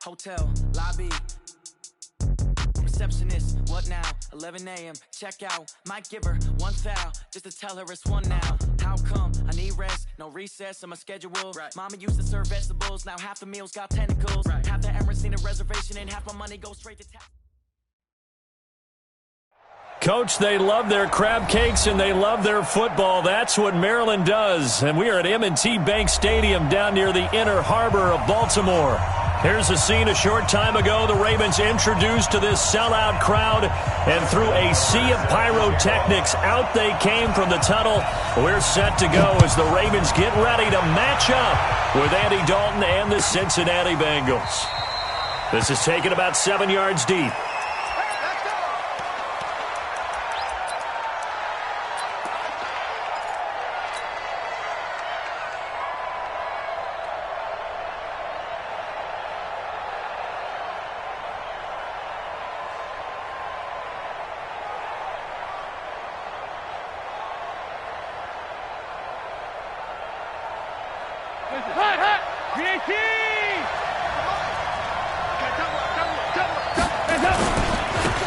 Hotel, lobby. Receptionist, what now? 11 a.m. Check out. Might give her one foul just to tell her it's one now. How come? I need rest, no recess in my schedule. Right. Mama used to serve vegetables, now half the meals got tentacles. Right. Half the Emirates need a reservation and half my money goes straight to tax. Coach, they love their crab cakes and they love their football. That's what Maryland does. And we are at M&T Bank Stadium down near the Inner Harbor of Baltimore. Here's a scene a short time ago. The Ravens introduced to this sellout crowd, and through a sea of pyrotechnics, out they came from the tunnel. We're set to go as the Ravens get ready to match up with Andy Dalton and the Cincinnati Bengals. This is taken about 7 yards deep.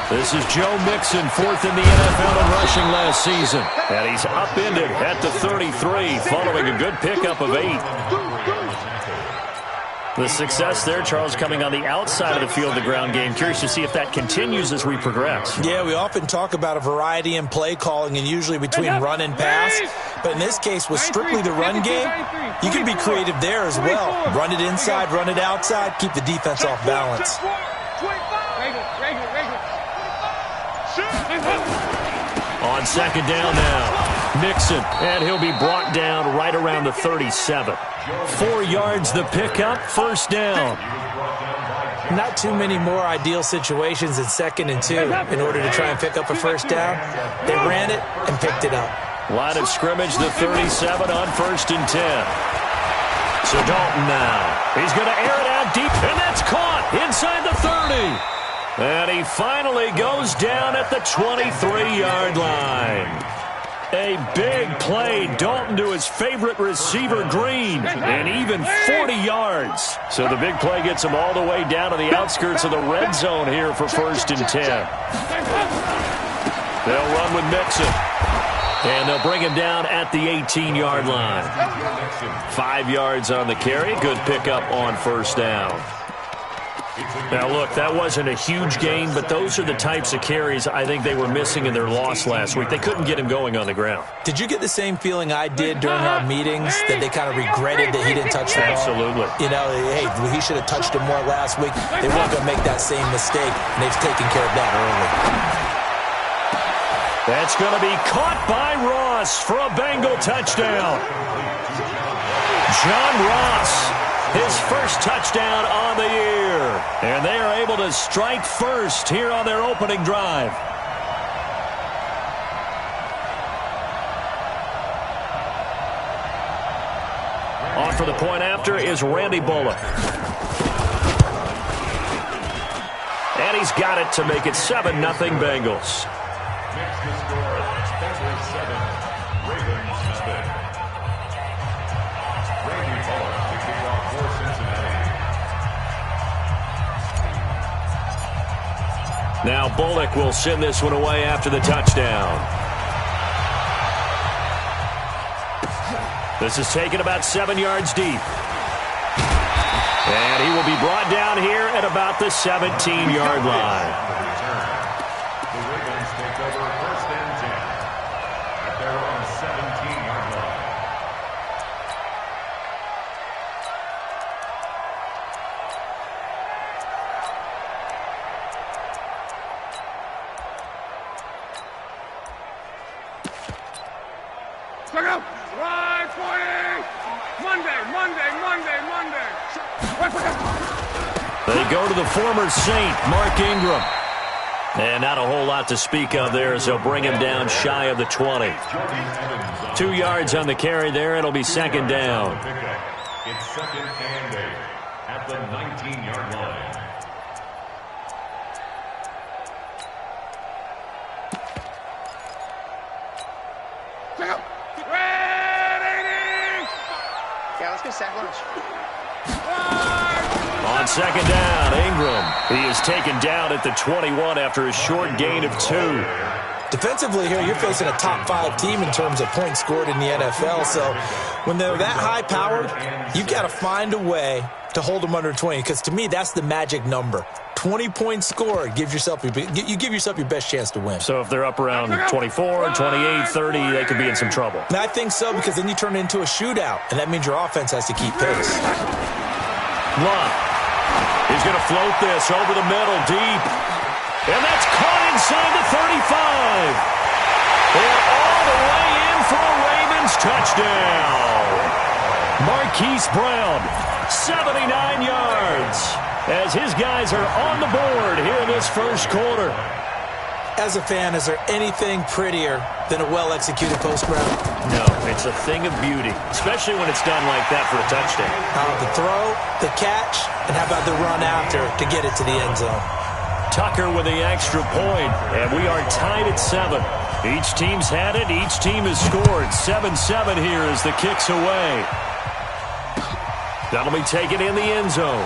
This is Joe Mixon, fourth in the NFL in rushing last season. And he's upended at the 33, following a good pickup of 8. The success there, Charles, coming on the outside of the field, the ground game. Curious to see if that continues as we progress. Yeah, we often talk about a variety in play calling and usually between run and pass. But in this case, with strictly the run game, you can be creative there as well. Run it inside, run it outside, keep the defense off balance. On second down now, Mixon, and he'll be brought down right around the 37. 4 yards the pickup, first down. Not too many more ideal situations in 2nd and 2 in order to try and pick up a first down. They ran it and picked it up. Line of scrimmage, the 37 on 1st and 10. So Dalton now. He's going to air it out deep, and that's caught inside the 30. And he finally goes down at the 23-yard line. A big play. Dalton to his favorite receiver, Green, and even 40 yards. So the big play gets him all the way down to the outskirts of the red zone here for 1st and 10. They'll run with Mixon. And they'll bring him down at the 18-yard line. 5 yards on the carry. Good pickup on first down. Now, look, that wasn't a huge gain, but those are the types of carries I think they were missing in their loss last week. They couldn't get him going on the ground. Did you get the same feeling I did during our meetings, that they kind of regretted that he didn't touch the ball? Absolutely. You know, hey, he should have touched it more last week. They weren't going to make that same mistake, and they've taken care of that early. That's going to be caught by Ross for a Bengal touchdown. John Ross, his first touchdown on the year. And they are able to strike first here on their opening drive. On for the point after is Randy Bullock. And he's got it to make it 7-0 Bengals. Now Bullock will send this one away after the touchdown. This is taken about 7 yards deep. And he will be brought down here at about the 17-yard line. The Ravens take over 1st and 10 at their own 17-yard line. Look out! Right, 40! Monday! They go to the former Saint, Mark Ingram. And not a whole lot to speak of there as they'll bring him down shy of the 20. 2 yards on the carry there. It'll be second down. It's 2nd and 8 at the 19-yard line. Yeah, let's go sack lunch. On second down, Ingram. He is taken down at the 21 after a short gain of 2. Defensively here, you're facing a top-5 team in terms of points scored in the NFL. So when they're that high-powered, you've got to find a way to hold them under 20, because to me, that's the magic number. 20 points scored, you give yourself your best chance to win. So if they're up around 24, 28, 30, they could be in some trouble. And I think so, because then you turn it into a shootout, and that means your offense has to keep pace. Love. He's going to float this over the middle, deep. And that's caught inside the 35. And all the way in for a Ravens touchdown. Marquise Brown, 79 yards, as his guys are on the board here in this first quarter. As a fan, is there anything prettier than a well-executed post route? No, it's a thing of beauty, especially when it's done like that for a touchdown. How about the throw, the catch, and how about the run after to get it to the end zone? Tucker with the extra point, and we are tied at 7. Each team's had it. Each team has scored. 7-7 here as the kick's away. That'll be taken in the end zone.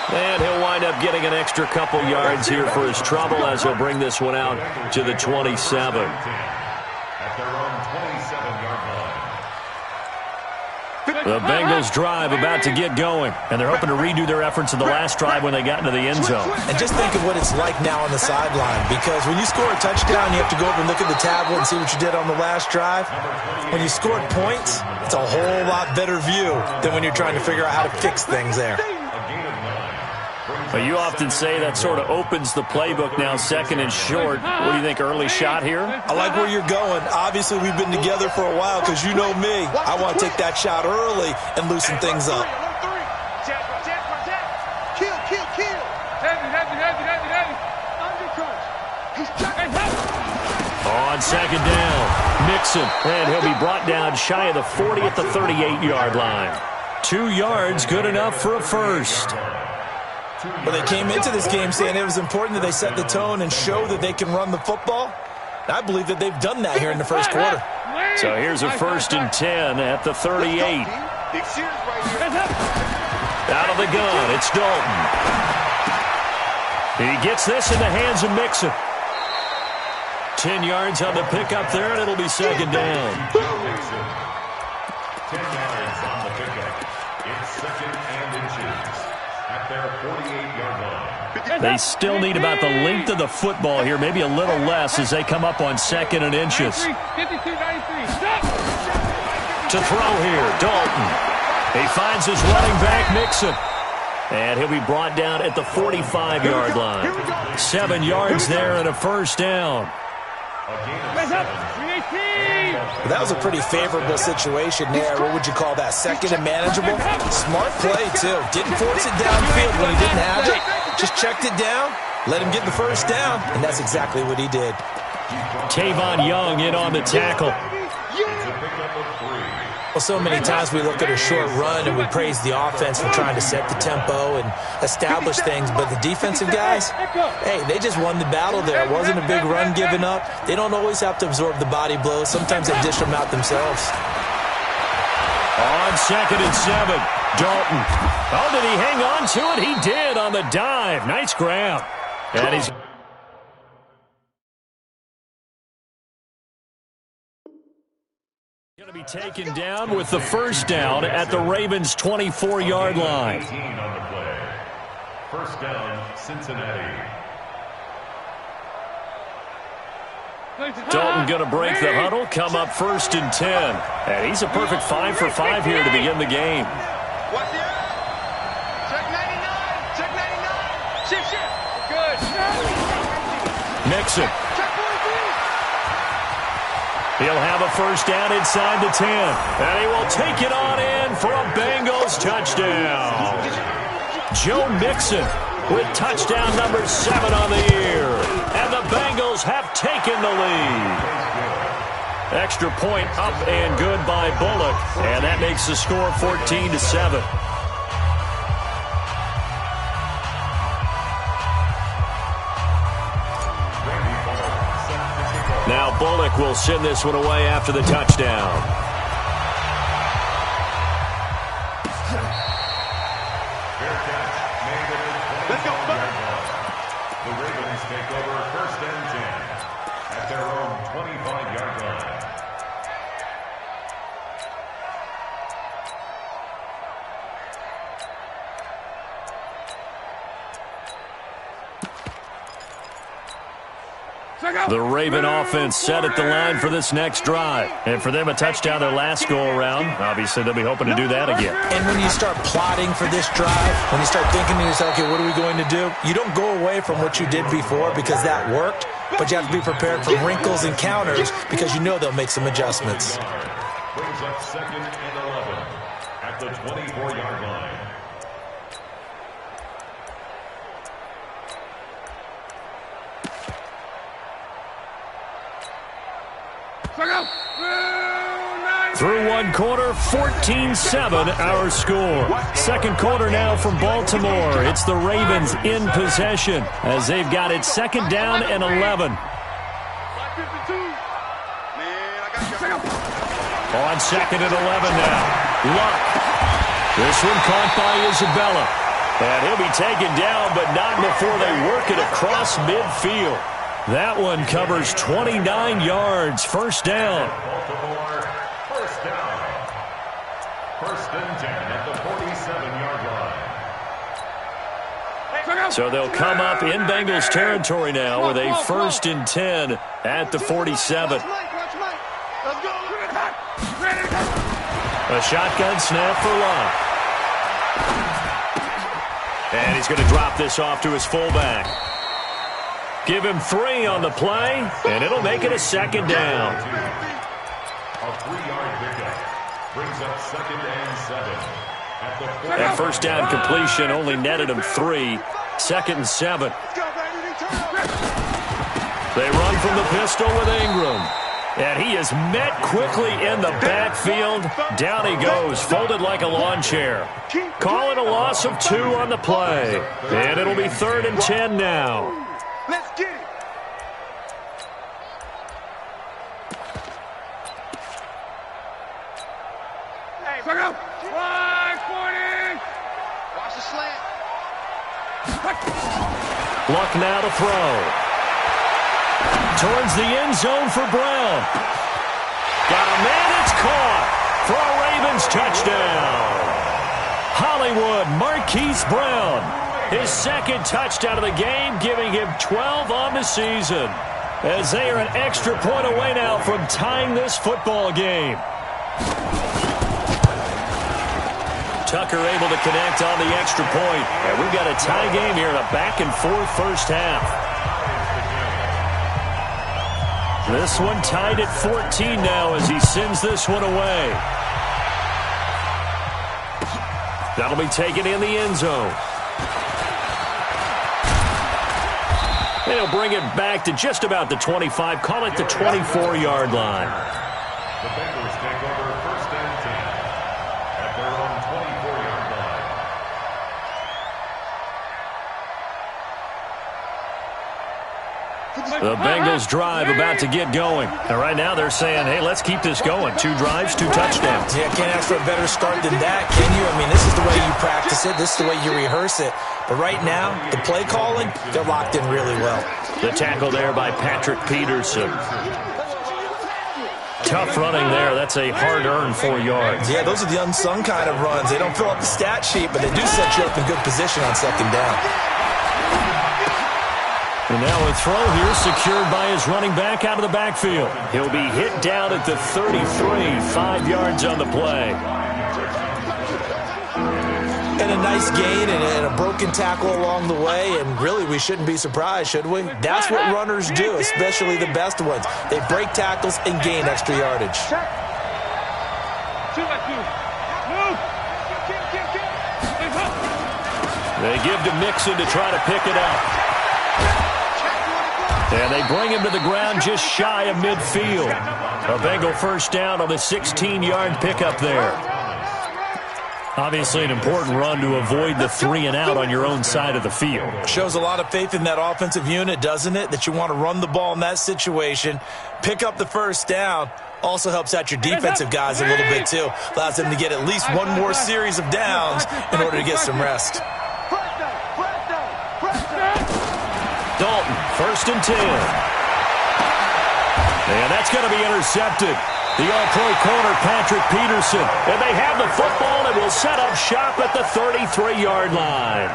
And he'll wind up getting an extra couple yards here for his trouble as he'll bring this one out to the 27. At their own 27-yard line. The Bengals drive about to get going, and they're hoping to redo their efforts in the last drive when they got into the end zone. And just think of what it's like now on the sideline, because when you score a touchdown, you have to go over and look at the tablet and see what you did on the last drive. When you scored points, it's a whole lot better view than when you're trying to figure out how to fix things there. Well, you often say that sort of opens the playbook now, 2nd and short. What do you think, early shot here? I like where you're going. Obviously, we've been together for a while, because you know me. I want to take that shot early and loosen things up. On second down, Mixon, and he'll be brought down shy of the 40 at the 38-yard line. 2 yards, good enough for a first. Well, they came into this game saying it was important that they set the tone and show that they can run the football. I believe that they've done that here in the first quarter. So here's a 1st and 10 at the 38. Out of the gun, it's Dalton. He gets this in the hands of Mixon. 10 yards on the pickup there, and it'll be second down. 10 yards on the pickup. It's second and inches at their 48-yard line. They still need about the length of the football here, maybe a little less as they come up on 2nd and inches. To throw here, Dalton. He finds his running back, Mixon. And he'll be brought down at the 45-yard line. 7 yards there and a first down. That was a pretty favorable situation there. What would you call that? 2nd and manageable? Smart play, too. Didn't force it downfield when he didn't have it. Just checked it down, let him get the first down, and that's exactly what he did. Tavon Young in on the tackle. Well, so many times we look at a short run and we praise the offense for trying to set the tempo and establish things, but the defensive guys, hey, they just won the battle there. It wasn't a big run given up. They don't always have to absorb the body blows. Sometimes they dish them out themselves. On 2nd and 7, Dalton. Oh, did he hang on to it? He did on the dive. Nice grab. And he's going to be taken down with the first down at the Ravens' 24-yard line. 18 on the play. First down, Cincinnati. Dalton going to break the huddle, come up 1st and 10. And he's a perfect 5 for 5 here to begin the game. Mixon. He'll have a first down inside the 10. And he will take it on in for a Bengals touchdown. Joe Mixon with touchdown number 7 on the year. And the Bengals have taken the lead. Extra point up and good by Bullock. And that makes the score 14-7. Now Bullock will send this one away after the touchdown. Let's go. The Ravens take over 1st and 10 at their own 25-yard line. The Raven offense set at the line for this next drive. And for them, a touchdown their last go-around. Obviously, they'll be hoping to do that again. And when you start plotting for this drive, when you start thinking to yourself, okay, what are we going to do? You don't go away from what you did before because that worked, but you have to be prepared for wrinkles and counters because you know they'll make some adjustments. Brings up 2nd and 11 at the 24-yard line. Through one quarter, 14-7 our score. Second quarter now from Baltimore. It's the Ravens in possession as they've got it 2nd down and 11. On 2nd and 11 now. Luck. This one caught by Isabella. And he'll be taken down, but not before they work it across midfield. That one covers 29 yards. First down. Baltimore, first down. 1st and 10 at the 47-yard line. So they'll come up in Bengals territory now with a 1st and 10 at the 47. A shotgun snap for Luck. And he's going to drop this off to his fullback. Give him 3 on the play, and it'll make it a 2nd down. A 3-yard pickup brings up 2nd and 7 at the 40. That first down completion only netted him 3. 2nd and 7. They run from the pistol with Ingram. And he is met quickly in the backfield. Down he goes, folded like a lawn chair. Call it a loss of 2 on the play. And it'll be 3rd and 10 now. Let's get it. Hey, back up. 140. Watch the slant. Luck now to throw. Towards the end zone for Brown. Got a man, it's caught for a Ravens touchdown. Hollywood Marquise Brown. His 2nd touchdown of the game, giving him 12 on the season. As they are an extra point away now from tying this football game. Tucker able to connect on the extra point. And we've got a tie game here in a back-and-forth first half. This one tied at 14 now as he sends this one away. That'll be taken in the end zone. And he'll bring it back to just about the 25. Call it the 24-yard line. The Bengals take over 1st and 10 at their own 24-yard line. The Bengals drive about to get going. And right now they're saying, hey, let's keep this going. 2 drives, 2 touchdowns. Yeah, can't ask for a better start than that, can you? I mean, this is the way you practice it. This is the way you rehearse it. But right now, the play calling, they're locked in really well. The tackle there by Patrick Peterson. Tough running there. That's a hard-earned 4 yards. Yeah, those are the unsung kind of runs. They don't fill up the stat sheet, but they do set you up in good position on 2nd down. And now a throw here secured by his running back out of the backfield. He'll be hit down at the 33, 5 yards on the play. And a nice gain and a broken tackle along the way, and really we shouldn't be surprised, should we? That's what runners do, especially the best ones. They break tackles and gain extra yardage. They give to Mixon to try to pick it up. And they bring him to the ground just shy of midfield. A Bengal first down on the 16-yard pickup there. Obviously an important run to avoid the 3 and out on your own side of the field. Shows a lot of faith in that offensive unit, doesn't it? That you want to run the ball in that situation. Pick up the first down. Also helps out your defensive guys a little bit too. Allows them to get at least one more series of downs in order to get some rest. Dalton, 1st and 10. And that's going to be intercepted. The all-pro corner, Patrick Peterson. And they have the football and will set up shop at the 33-yard line.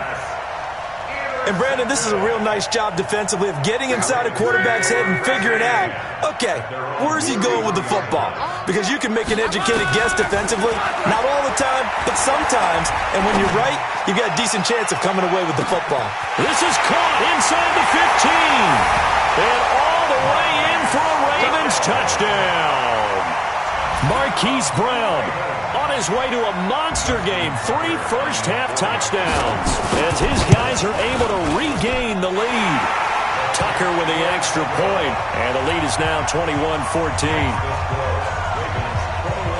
And, Brandon, this is a real nice job defensively of getting inside a quarterback's head and figuring out, okay, where's he going with the football? Because you can make an educated guess defensively, not all the time, but sometimes. And when you're right, you've got a decent chance of coming away with the football. This is caught inside the 15. And all the way in for a Ravens touchdown. Marquise Brown on his way to a monster game. 3 first-half touchdowns as his guys are able to regain the lead. Tucker with the extra point, and the lead is now 21-14.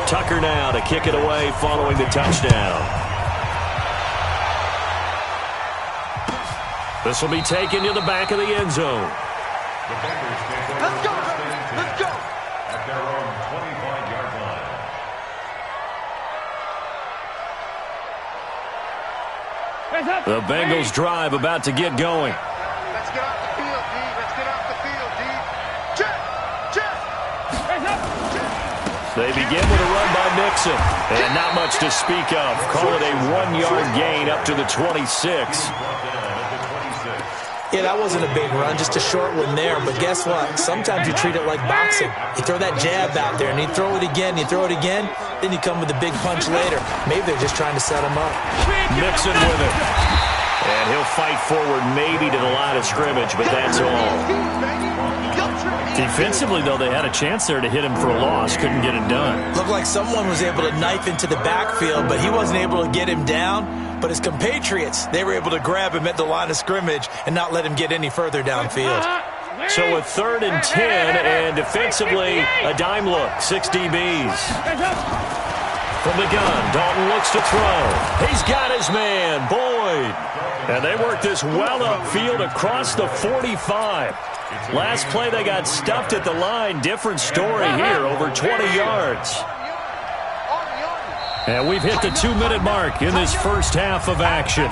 Tucker now to kick it away following the touchdown. This will be taken to the back of the end zone. Let's go! Let's go! At their own 25-yard line. The Bengals drive about to get going. Let's get off the field, D. Let's get off the field, D. Check! Check! They begin with a run by Mixon. And not much to speak of. Call it a 1-yard gain up to the 26. Yeah, that wasn't a big run, just a short one there. But guess what? Sometimes you treat it like boxing. You throw that jab out there, and you throw it again, you throw it again, then you come with a big punch later. Maybe they're just trying to set him up. Mixon with it. And he'll fight forward maybe to the line of scrimmage, but that's all. Defensively, though, they had a chance there to hit him for a loss. Couldn't get it done. Looked like someone was able to knife into the backfield, but he wasn't able to get him down. But his compatriots, they were able to grab him at the line of scrimmage and not let him get any further downfield. So a 3rd and 10, and defensively, a dime look, 6 DBs. From the gun, Dalton looks to throw. He's got his man, Boyd. And they work this well upfield across the 45. Last play, they got stuffed at the line. Different story here, over 20 yards. And we've hit the 2-minute mark in this first half of action.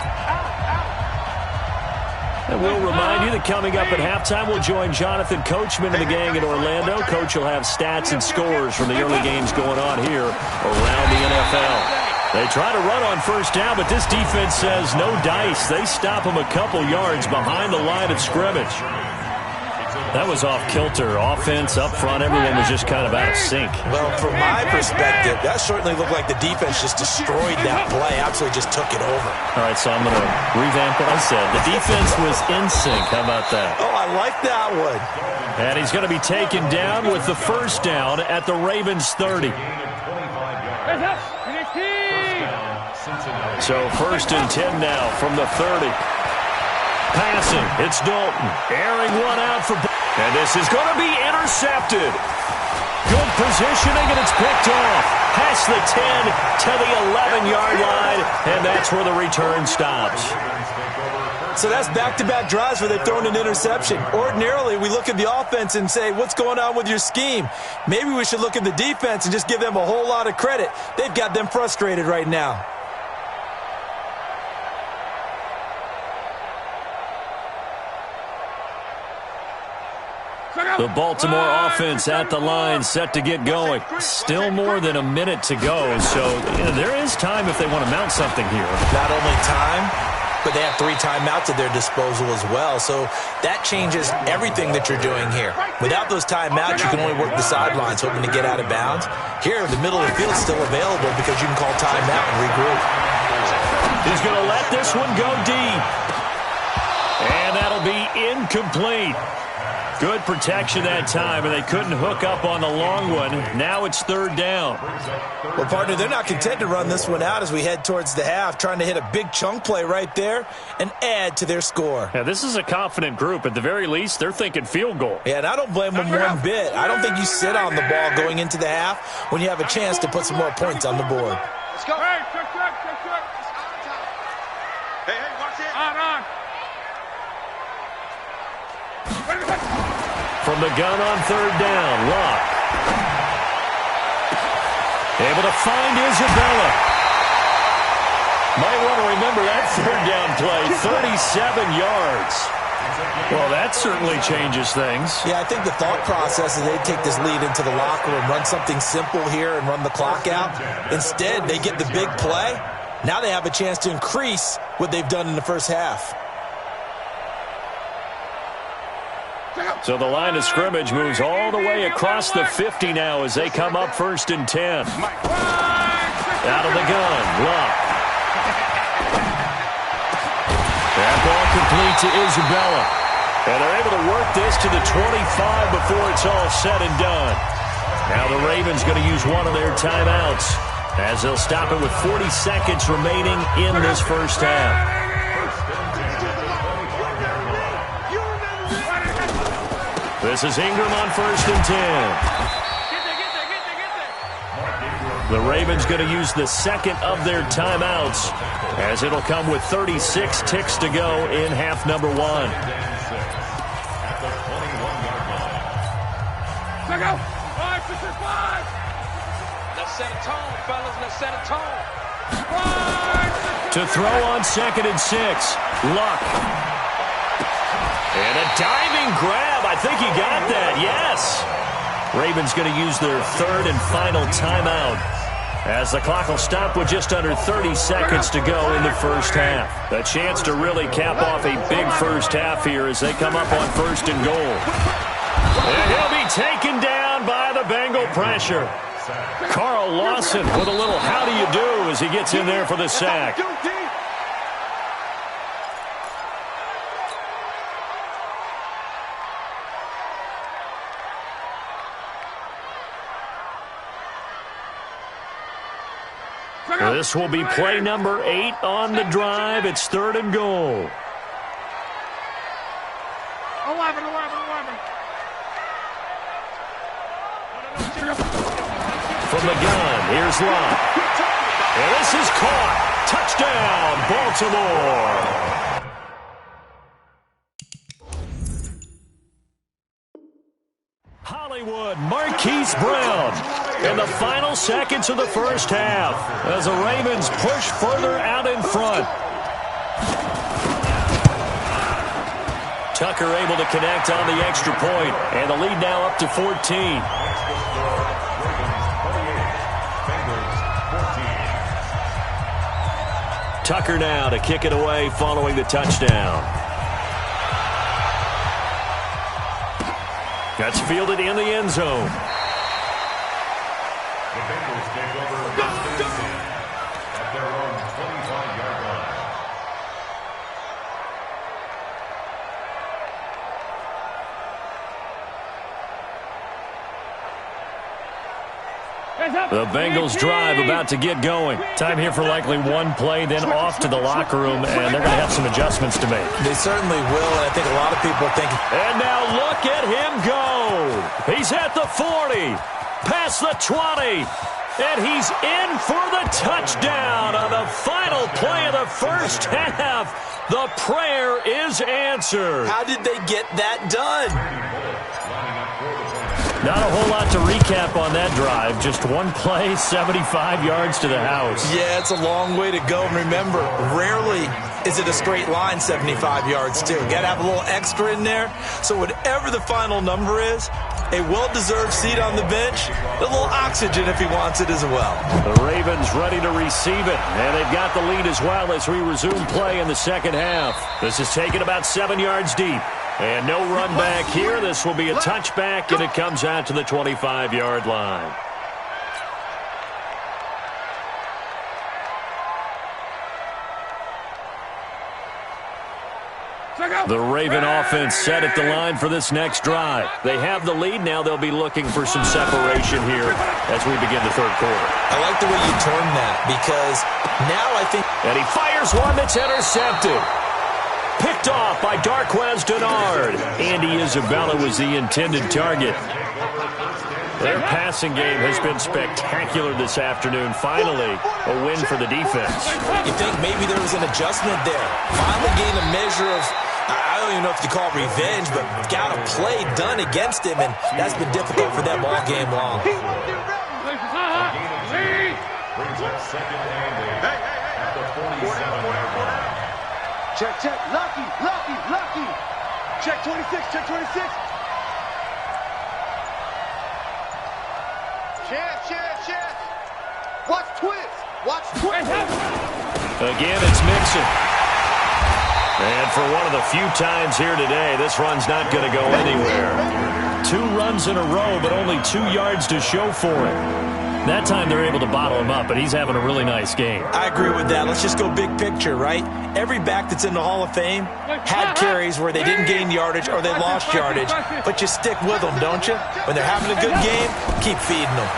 And we'll remind you that coming up at halftime, we'll join Jonathan Coachman and the gang in Orlando. Coach will have stats and scores from the early games going on here around the NFL. They try to run on first down, but this defense says no dice. They stop them a couple yards behind the line of scrimmage. That was off kilter. Offense up front, everyone was just kind of out of sync. Well, from my perspective, that certainly looked like the defense just destroyed that play. Absolutely just took it over. All right, so I'm going to revamp what I said. The defense was in sync. How about that? Oh, I like that one. And he's going to be taken down with the first down at the Ravens 30. So 1st and 10 now from the 30. Passing, it's Dalton. Airing one out for... And this is going to be intercepted. Good positioning, and it's picked off. Past the 10 to the 11-yard line, and that's where the return stops. So that's back-to-back drives where they've thrown an interception. Ordinarily, we look at the offense and say, what's going on with your scheme? Maybe we should look at the defense and just give them a whole lot of credit. They've got them frustrated right now. The Baltimore offense at the line, set to get going. Still more than a minute to go, so there is time if they want to mount something here. Not only time, but they have 3 timeouts at their disposal as well, so that changes everything that you're doing here. Without those timeouts, you can only work the sidelines, hoping to get out of bounds. Here, the middle of the field is still available because you can call timeout and regroup. He's going to let this one go deep. And that'll be incomplete. Good protection that time, and they couldn't hook up on the long one. Now it's 3rd down. Well, partner, they're not content to run this one out as we head towards the half, trying to hit a big chunk play right there and add to their score. Yeah, this is a confident group. At the very least, they're thinking field goal. Yeah, and I don't blame them one bit. I don't think you sit on the ball going into the half when you have a chance to put some more points on the board. Let's go. Hey, check. Hey, watch it. On. From the gun on 3rd down, Locke. Able to find Isabella. Might want to remember that 3rd down play, 37 yards. Well, that certainly changes things. Yeah, I think the thought process is they'd take this lead into the locker room, run something simple here and run the clock out. Instead, they get the big play. Now they have a chance to increase what they've done in the first half. So the line of scrimmage moves all the way across the 50 now as they come up 1st and 10. Out of the gun, Luck. That ball complete to Isabella. And they're able to work this to the 25 before it's all said and done. Now the Ravens going to use one of their timeouts as they'll stop it with 40 seconds remaining in this first half. This is Ingram on 1st and 10. The Ravens going to use the second of their timeouts as it'll come with 36 ticks to go in half number 1. Let's set a tone, fellas. Let's set a tone. To throw on 2nd and 6. Luck. And a diving grab. I think he got that. Yes. Ravens going to use their third and final timeout as the clock will stop with just under 30 seconds to go in the first half. A chance to really cap off a big first half here as they come up on 1st and goal. And he'll be taken down by the Bengal pressure. Carl Lawson with a little how do you do as he gets in there for the sack. This will be play number 8 on the drive. It's 3rd and goal. 11. From the gun, here's Lott. And this is caught. Touchdown, Baltimore. Hollywood, Marquise Brown. In the final seconds of the first half, as the Ravens push further out in front. Tucker able to connect on the extra point, and the lead now up to 14. Tucker now to kick it away following the touchdown. That's fielded in the end zone. The Bengals take over first and 10 at their own 25-yard line. The Bengals drive about to get going. Time here for likely one play, then off to the locker room, and they're going to have some adjustments to make. They certainly will, and I think a lot of people are thinking. And now look at him go. He's at the 40, past the 20, and he's in for the touchdown on the final play of the first half. The prayer is answered. How did they get that done? Not a whole lot to recap on that drive. Just one play, 75 yards to the house. Yeah, it's a long way to go. And remember, rarely is it a straight line 75 yards, too. Got to have a little extra in there. So whatever the final number is, a well-deserved seat on the bench, a little oxygen if he wants it as well. The Ravens ready to receive it, and they've got the lead as well as we resume play in the second half. This is taken about 7 yards deep. And no run back here. This will be a touchback, and it comes out to the 25-yard line. The Raven offense set at the line for this next drive. They have the lead. Now they'll be looking for some separation here as we begin the third quarter. I like the way you term that because now I think... And he fires one that's intercepted. Picked off by Darquez Denard. Andy Isabella was the intended target. Their passing game has been spectacular this afternoon. Finally, a win for the defense. You think maybe there was an adjustment there. Finally gained a measure of, I don't even know if you call it revenge, but got a play done against him, and that's been difficult for them all game long. Brings up second and 8 at the 47-yard line. Check. Lucky. Check 26, check 26. Chance. Watch twist. Watch twist. Again, it's Mixon. And for one of the few times here today, this run's not going to go anywhere. 2 runs in a row, but only 2 yards to show for it. That time they're able to bottle him up, but he's having a really nice game. I agree with that. Let's just go big picture, right? Every back that's in the Hall of Fame had carries where they didn't gain yardage or they lost yardage, but you stick with them, don't you? When they're having a good game, keep feeding them.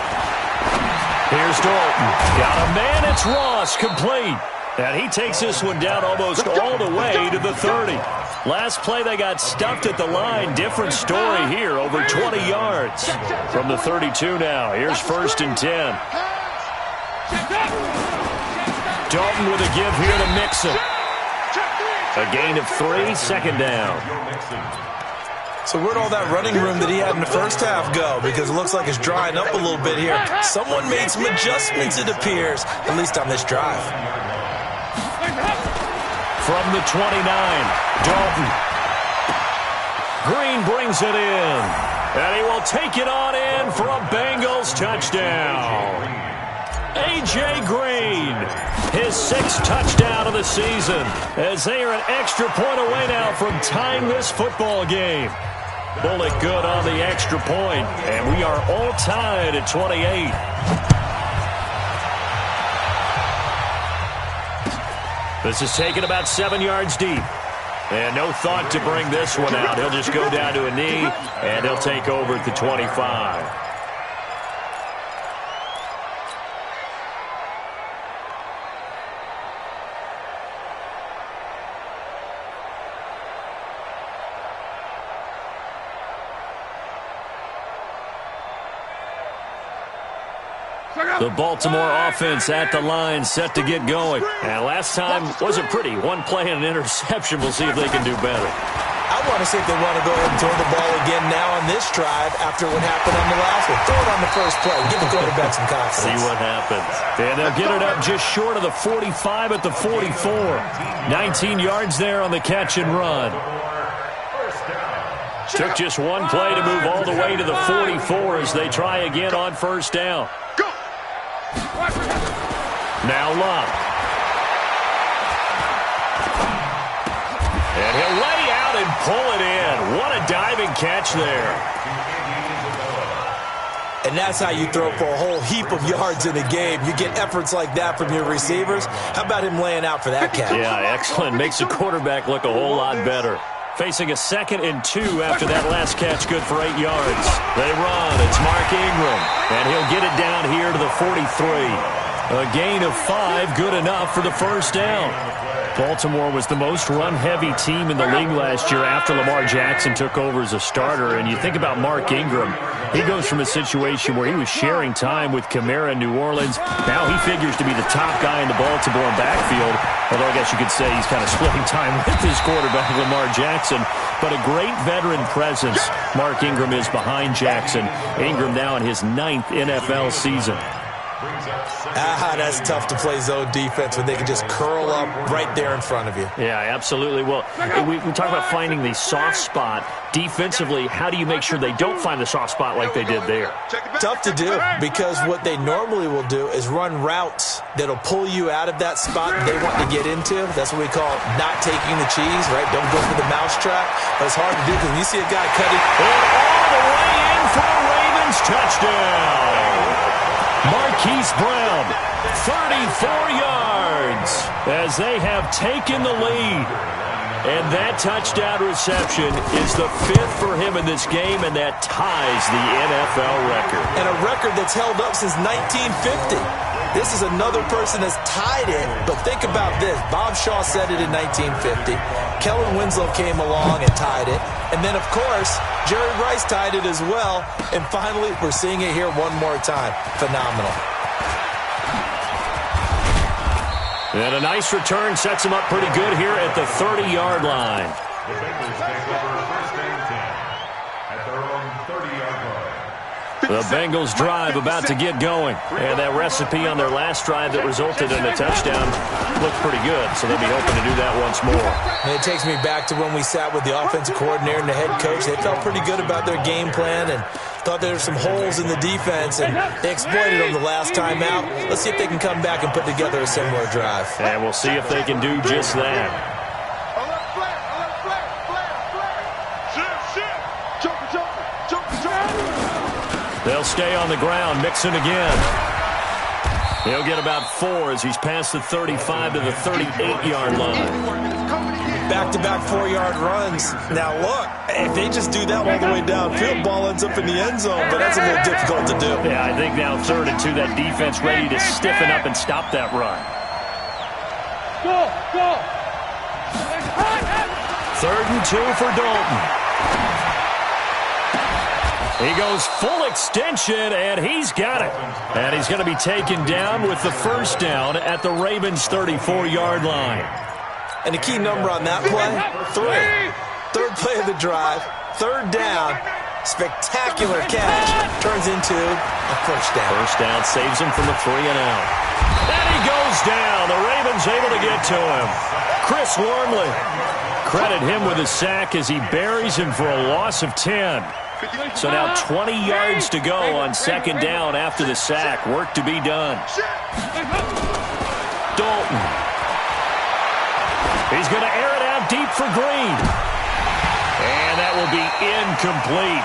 Here's Dalton. Got a man, it's Ross, complete. And he takes this one down almost all the way to the 30. Last play, they got stuffed at the line. Different story here, over 20 yards. From the 32 now, here's 1st and 10. Dalton with a give here to Mixon. A gain of 3, 2nd down. So where'd all that running room that he had in the first half go? Because it looks like it's drying up a little bit here. Someone made some adjustments, it appears, at least on this drive. From the 29, Dalton. Green brings it in. And he will take it on in for a Bengals touchdown. A.J. Green, his 6th touchdown of the season, as they are an extra point away now from tying this football game. Bullet good on the extra point, and we are all tied at 28. This is taken about 7 yards deep. And no thought to bring this one out. He'll just go down to a knee, and he'll take over at the 25. The Baltimore offense at the line, set to get going. And last time wasn't pretty. 1 play and an interception. We'll see if they can do better. I want to see if they want to go ahead and throw the ball again now on this drive after what happened on the last one. Throw it on the first play. Give the quarterback some confidence. See what happens. And they'll get it up just short of the 45 at the 44. 19 yards there on the catch and run. Took just 1 play to move all the way to the 44 as they try again on 1st down. Now Love. And he'll lay out and pull it in. What a diving catch there. And that's how you throw for a whole heap of yards in a game. You get efforts like that from your receivers. How about him laying out for that catch? Yeah, excellent. Makes the quarterback look a whole lot better. Facing a 2nd and 2 after that last catch, good for 8 yards. They run. It's Mark Ingram. And he'll get it down here to the 43. A gain of 5, good enough for the 1st down. Baltimore was the most run-heavy team in the league last year after Lamar Jackson took over as a starter. And you think about Mark Ingram, he goes from a situation where he was sharing time with Kamara in New Orleans. Now he figures to be the top guy in the Baltimore backfield. Although I guess you could say he's kind of splitting time with his quarterback, Lamar Jackson. But a great veteran presence. Mark Ingram is behind Jackson. Ingram now in his 9th NFL season. That's tough to play zone defense when they can just curl up right there in front of you. Yeah, absolutely. Well, we talk about finding the soft spot. Defensively, how do you make sure they don't find the soft spot like they did there? Tough to do, because what they normally will do is run routes that'll pull you out of that spot they want to get into. That's what we call not taking the cheese, right? Don't go for the mousetrap. But it's hard to do because when you see a guy cutting all the way in for a Ravens touchdown. Marquise Brown, 34 yards as they have taken the lead. And that touchdown reception is the 5th for him in this game, and that ties the NFL record. And a record that's held up since 1950. This is another person that's tied it, but think about this. Bob Shaw said it in 1950. Kellen Winslow came along and tied it. And then, of course, Jerry Rice tied it as well. And finally, we're seeing it here one more time. Phenomenal. And a nice return sets him up pretty good here at the 30-yard line. The Bengals take over 1st and 10 at their own 30-yard line. The Bengals drive about to get going. And that recipe on their last drive that resulted in a touchdown looked pretty good, so they'll be hoping to do that once more. And it takes me back to when we sat with the offensive coordinator and the head coach. They felt pretty good about their game plan and thought there were some holes in the defense, and they exploited them the last time out. Let's see if they can come back and put together a similar drive. And we'll see if they can do just that. They'll stay on the ground. Mixon again. He'll get about 4 as he's past the 35 to the 38-yard line. Back-to-back 4-yard runs. Now, look, if they just do that all the way downfield, ball ends up in the end zone, but that's a little difficult to do. Yeah, I think now 3rd and 2, that defense ready to stiffen up and stop that run. Go! 3rd and 2 for Dalton. He goes full extension, and he's got it. And he's going to be taken down with the first down at the Ravens' 34-yard line. And the key number on that play, 3. 3rd play of the drive, 3rd down, spectacular catch, turns into a first down. First down saves him from the 3 and out. And he goes down. The Ravens able to get to him. Chris Wormley. Credit him with a sack as he buries him for a loss of 10. So now 20 yards to go on 2nd down after the sack. Work to be done. Dalton. He's going to air it out deep for Green. And that will be incomplete.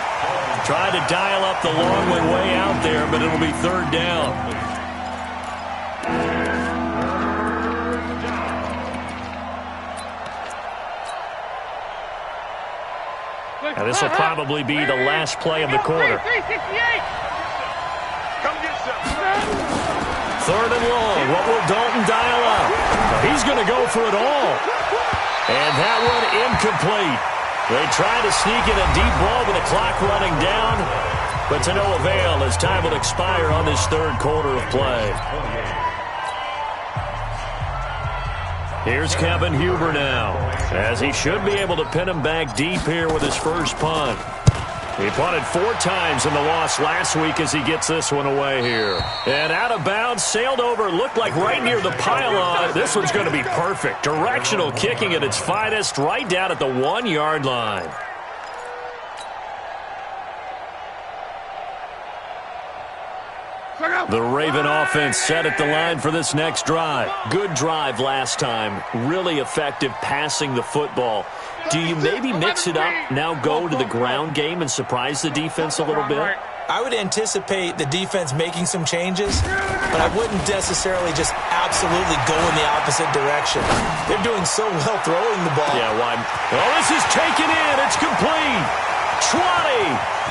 Tried to dial up the long one way out there, but it'll be 3rd down. Now this will probably be the last play of the quarter. 3rd and long. What will Dalton dial up? He's going to go for it all. And that one incomplete. They try to sneak in a deep ball with the clock running down, but to no avail as time will expire on this 3rd quarter of play. Here's Kevin Huber now, as he should be able to pin him back deep here with his first punt. He punted 4 times in the loss last week as he gets this one away here. And out of bounds, sailed over, looked like right near the pylon. This one's going to be perfect. Directional kicking at its finest, right down at the 1-yard line. The Raven offense set at the line for this next drive. Good drive last time. Really effective passing the football. Do you maybe mix it up, now go to the ground game and surprise the defense a little bit? I would anticipate the defense making some changes, but I wouldn't necessarily just absolutely go in the opposite direction. They're doing so well throwing the ball. Yeah, why? Oh, this is taken in. It's complete. 20,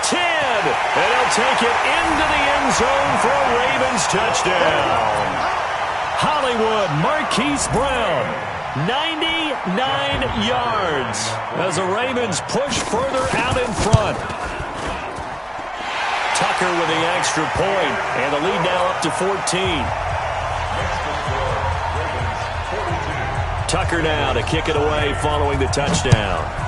10, and he'll take it into the end zone for a Ravens touchdown. Hollywood Marquise Brown, 99 yards as the Ravens push further out in front. Tucker with the extra point, and the lead now up to 14. Tucker now to kick it away following the touchdown.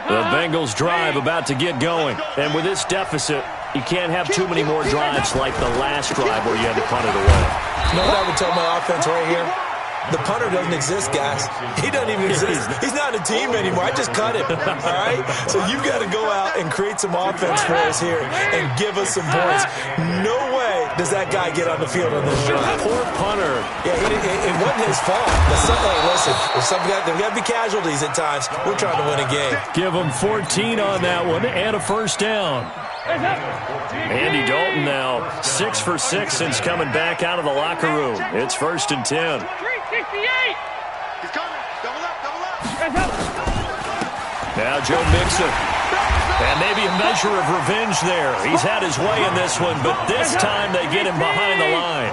The Bengals drive about to get going. And with this deficit, you can't have too many more drives like the last drive where you had to punt it away. You know what I would tell my offense right here? The punter doesn't exist, guys. He doesn't even exist. He's not a team anymore. I just cut him. All right? So you've got to go out and create some offense for us here and give us some points. No way does that guy get on the field on this drive. Poor punter. Yeah, it wasn't his fault. Listen, there's got to be casualties at times. We're trying to win a game. Give him 14 on that one and a first down. Andy Dalton now 6 for 6 since coming back out of the locker room. It's 1st and 10. He's coming. Double up. Now Joe Mixon. And maybe a measure of revenge there. He's had his way in this one, but this time they get him behind the line.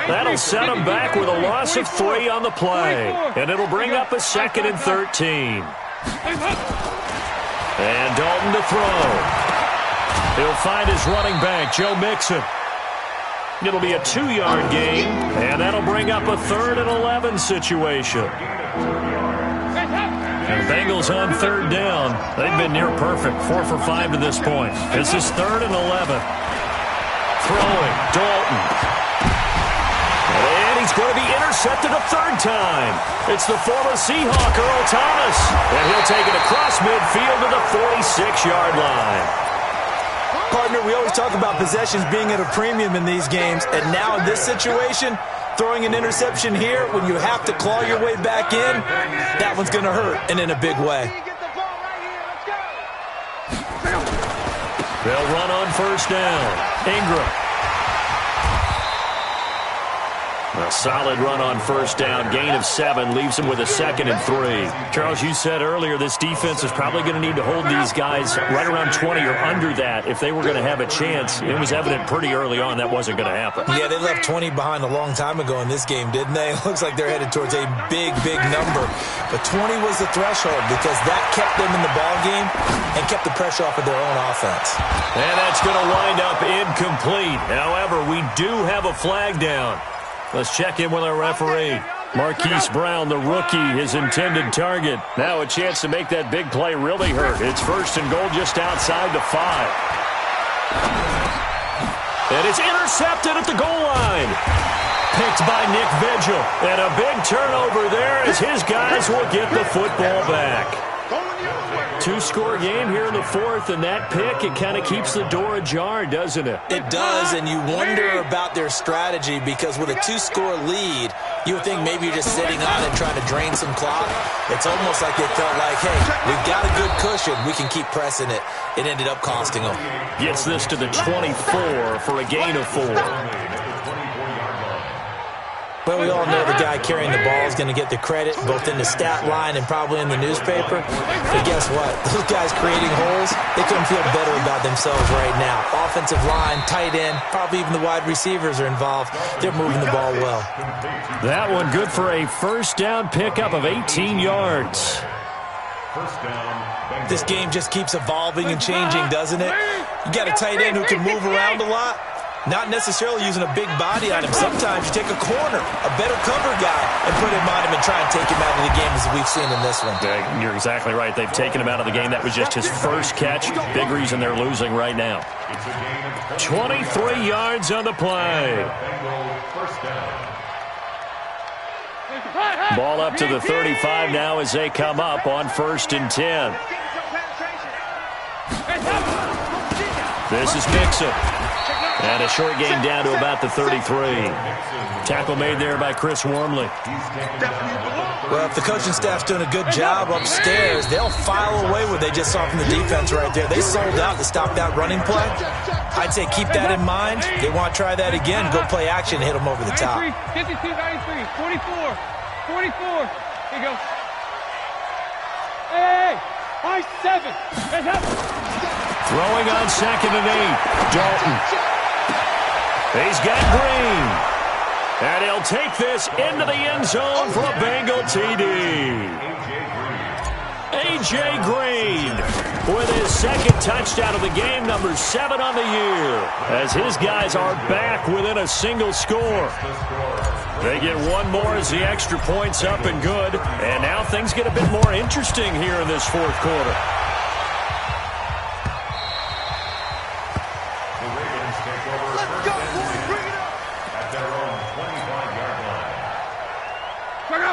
That'll set him back with a loss of 3 on the play. And it'll bring up a 2nd and 13. And Dalton to throw. He'll find his running back, Joe Mixon. It'll be a 2-yard gain, and that'll bring up a 3rd and 11 situation. And the Bengals on 3rd down. They've been near perfect, 4 for 5 to this point. This is 3rd and 11. Throwing, Dalton. And he's going to be intercepted a 3rd time. It's the former Seahawk, Earl Thomas. And he'll take it across midfield to the 46-yard line. Partner, we always talk about possessions being at a premium in these games, and now in this situation, throwing an interception here when you have to claw your way back in, that one's going to hurt, and in a big way. They'll run on 1st down. Ingram. A solid run on 1st down. Gain of 7 leaves him with a 2nd and 3. Charles, you said earlier this defense is probably going to need to hold these guys right around 20 or under that if they were going to have a chance. It was evident pretty early on that wasn't going to happen. Yeah, they left 20 behind a long time ago in this game, didn't they? It looks like they're headed towards a big, big number. But 20 was the threshold because that kept them in the ball game and kept the pressure off of their own offense. And that's going to wind up incomplete. However, we do have a flag down. Let's check in with our referee. Marquise Brown, the rookie, his intended target. Now a chance to make that big play really hurt. It's 1st and goal just outside the 5. And it's intercepted at the goal line. Picked by Nick Vigil. And a big turnover there as his guys will get the football back. 2-score game here in the 4th, and that pick, it kind of keeps the door ajar, doesn't it? It does, and you wonder about their strategy because with a 2-score lead, you would think maybe you're just sitting on and trying to drain some clock. It's almost like they felt like, hey, we've got a good cushion. We can keep pressing it. It ended up costing them. Gets this to the 24 for a gain of 4. Well, we all know the guy carrying the ball is going to get the credit, both in the stat line and probably in the newspaper. But guess what? Those guys creating holes, they couldn't feel better about themselves right now. Offensive line, tight end, probably even the wide receivers are involved. They're moving the ball well. That one good for a 1st down pickup of 18 yards. This game just keeps evolving and changing, doesn't it? You got a tight end who can move around a lot. Not necessarily using a big body on him. Sometimes you take a corner, a better cover guy, and put him on him and try and take him out of the game as we've seen in this one. Yeah, you're exactly right. They've taken him out of the game. That was just his 1st catch. Big reason they're losing right now. 23 yards on the play. Ball up to the 35 now as they come up on 1st and 10. This is Mixon. And a short gain down to about the 33. Tackle made there by Chris Wormley. Well, if the coaching staff's doing a good job upstairs, they'll file away what they just saw from the defense right there. They sold out to stop that running play. I'd say keep that in mind. They want to try that again. Go play action and hit them over the top. 52, 93, 44, 44. Here you go. Hey, I-7. Throwing on 2nd and 8. Dalton. He's got Green. And he'll take this into the end zone for a Bengal TD. A.J. Green with his 2nd touchdown of the game, number 7 on the year, as his guys are back within a single score. They get one more as the extra point's up and good. And now things get a bit more interesting here in this 4th quarter.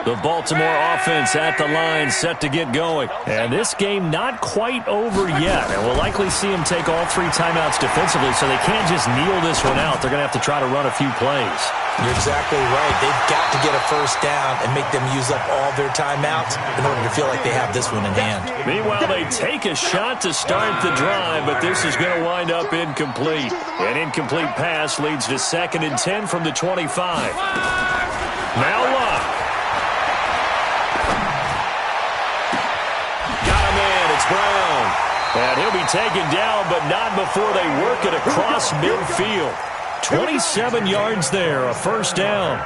The Baltimore offense at the line, set to get going. And this game not quite over yet. And we'll likely see them take all 3 timeouts defensively, so they can't just kneel this one out. They're going to have to try to run a few plays. You're exactly right. They've got to get a 1st down and make them use up all their timeouts in order to feel like they have this one in hand. Meanwhile, they take a shot to start the drive, but this is going to wind up incomplete. An incomplete pass leads to 2nd and 10 from the 25. Now Luck. Brown. And he'll be taken down, but not before they work it across midfield. 27 yards there, a 1st down.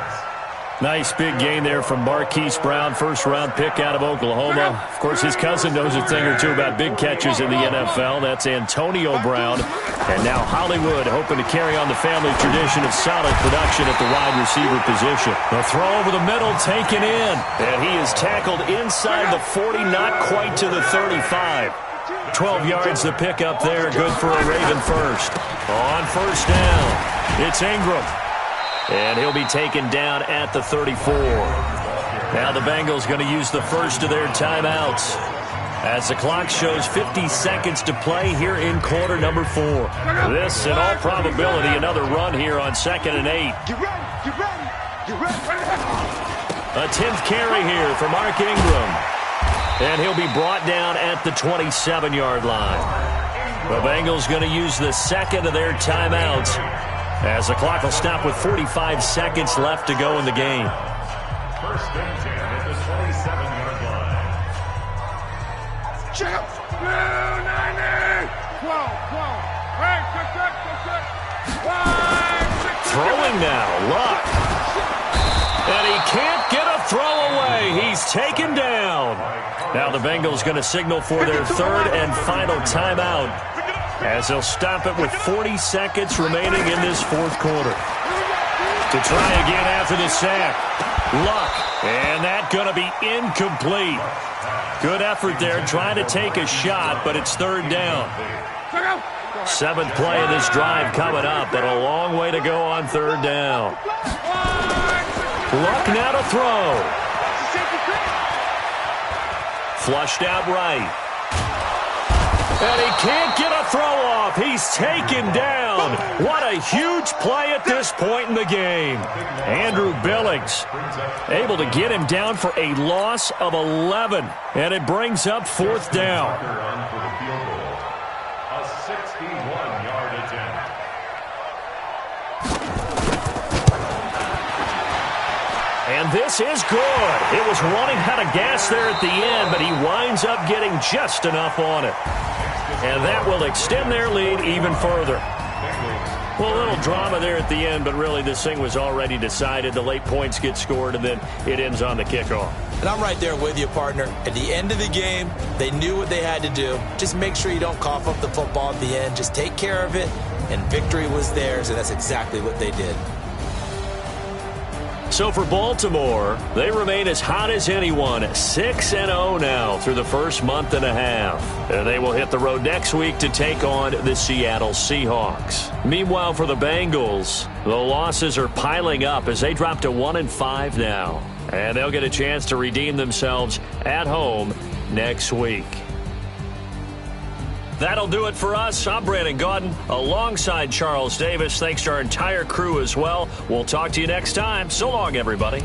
Nice big gain there from Marquise Brown, first-round pick out of Oklahoma. Of course, his cousin knows a thing or two about big catches in the NFL. That's Antonio Brown. And now Hollywood hoping to carry on the family tradition of solid production at the wide receiver position. The throw over the middle taken in. And he is tackled inside the 40, not quite to the 35. 12 yards the pick up there. Good for a Raven first. On first down, it's Ingram. And he'll be taken down at the 34. Now the Bengals going to use the first of their timeouts as the clock shows 50 seconds to play here in quarter number 4. This, in all probability, another run here on 2nd and 8. A 10th carry here for Mark Ingram. And he'll be brought down at the 27-yard line. The Bengals going to use the second of their timeouts as the clock will stop with 45 seconds left to go in the game. First and 10 at the 27-yard line. Check up. 90. 12. Hey, check. Throwing now, Luck. And he can't get a throw away. He's taken down. Now the Bengals going to signal for their third and final timeout as they'll stop it with 40 seconds remaining in this fourth quarter. To try again after the sack. Luck. And that going to be incomplete. Good effort there trying to take a shot, but it's third down. 7th play of this drive coming up, but a long way to go on third down. Luck now to throw. Flushed out right. And he can't get a throw off. He's taken down. What a huge play at this point in the game. Andrew Billings able to get him down for a loss of 11. And it brings up fourth down. A 61-yard attempt. And this is good. It was running out of gas there at the end, but he winds up getting just enough on it. And that will extend their lead even further. Well, a little drama there at the end, but really this thing was already decided. The late points get scored, and then it ends on the kickoff. And I'm right there with you, partner. At the end of the game, they knew what they had to do. Just make sure you don't cough up the football at the end. Just take care of it, and victory was theirs, and that's exactly what they did. So for Baltimore, they remain as hot as anyone, 6-0 now through the first month and a half. And they will hit the road next week to take on the Seattle Seahawks. Meanwhile, for the Bengals, the losses are piling up as they drop to 1-5 now. And they'll get a chance to redeem themselves at home next week. That'll do it for us. I'm Brandon Gaudin alongside Charles Davis. Thanks to our entire crew as well. We'll talk to you next time. So long, everybody.